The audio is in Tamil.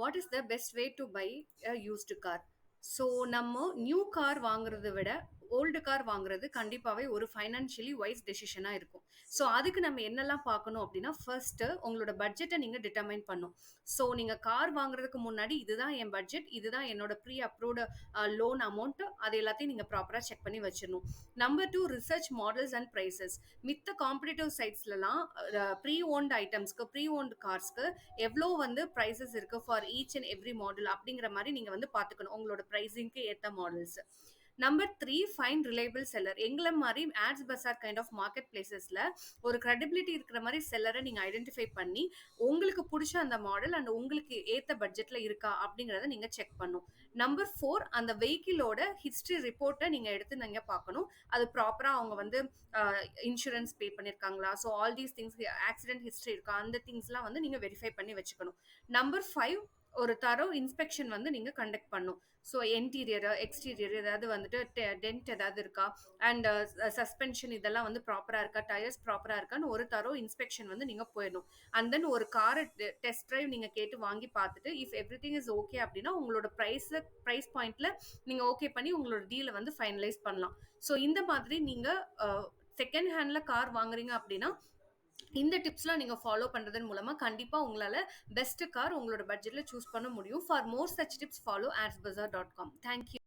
What is the best way to buy a used car? So நம்ம நியூ கார் வாங்குறத விட ஓல்டு கார் வாங்குறது கண்டிப்பாவே ஒரு ஃபைனான்ஷியலி வைஸ் டெசிஷனா இருக்கும். ஸோ அதுக்கு நம்ம என்னெல்லாம் பார்க்கணும் அப்படின்னா, ஃபர்ஸ்ட் உங்களோட பட்ஜெட்டை நீங்க டிட்டர்மைன் பண்ணும். ஸோ நீங்க கார் வாங்குறதுக்கு முன்னாடி இதுதான் என் பட்ஜெட், இதுதான் என்னோட ப்ரீ அப்ரூவ்டு லோன் அமௌண்ட், அது எல்லாத்தையும் நீங்க ப்ராப்பரா செக் பண்ணி வச்சிடணும். Number two, research models and prices. மித்த காம்படிட்டிவ் சைட்ஸ்லலாம் ப்ரீ ஓன்ட் ஐட்டம்ஸ்க்கு, ப்ரீ ஓன்ட் கார்ஸ்க்கு எவ்வளோ வந்து ப்ரைசஸ் இருக்கு for each and every model அப்படிங்கிற மாதிரி நீங்க வந்து பார்த்துக்கணும் உங்களோட ப்ரைஸிங்க்கு ஏற்ற models. Number three, find reliable seller. எங்களை மாதிரி ads bazaar kind of market பிளேசஸ்ல ஒரு கிரெடிபிலிட்டி இருக்கிற மாதிரி செல்லரை நீங்க ஐடென்டிஃபை பண்ணி உங்களுக்கு பிடிச்ச அந்த மாடல் அண்ட் உங்களுக்கு ஏத்த பட்ஜெட்ல இருக்கா அப்படிங்கறத நீங்க செக் பண்ணும். நம்பர் ஃபோர், அந்த வெஹிக்கிளோட ஹிஸ்டரி ரிப்போர்ட்டை நீங்க எடுத்து நீங்க பார்க்கணும். அது ப்ராப்பரா அவங்க வந்து இன்சூரன்ஸ் பே பண்ணிருக்காங்களா, so all these things, accident history இருக்கா, அந்த திங்ஸ்லாம் வந்து நீங்க வெரிஃபை பண்ணி வச்சுக்கணும். நம்பர் ஃபைவ், ஒரு தரோ இன்ஸ்பெக்ஷன் வந்து நீங்க கண்டக்ட் பண்ணும். ஸோ என்டீரியர் எக்ஸ்டீரியர் ஏதாவது வந்துட்டு டென்ட் ஏதாவது இருக்கா, அண்ட் சஸ்பென்ஷன் இதெல்லாம் வந்து ப்ராப்பரா இருக்கா, டயர்ஸ் ப்ராப்பரா இருக்கான்னு ஒரு தரோ இன்ஸ்பெக்ஷன் வந்து நீங்க போயிடணும். அண்ட் தென் ஒரு காரை டெஸ்ட் டிரைவ் நீங்க கேட்டு வாங்கி பார்த்துட்டு if every thing is okay அப்படின்னா உங்களோட ப்ரைஸ் பாயிண்ட்ல நீங்க ஓகே பண்ணி உங்களோட டீலை வந்து ஃபைனலைஸ் பண்ணலாம். ஸோ இந்த மாதிரி நீங்க செகண்ட் ஹேண்ட்ல கார் வாங்குறீங்க அப்படின்னா இந்த டிப்ஸ்லாம் நீங்க ஃபாலோ பண்றதன் மூலமா கண்டிப்பா உங்களால பெஸ்ட் கார் உங்களோட பட்ஜெட்ல சூஸ் பண்ண முடியும். For more such tips follow adsbazaar.com. Thank you.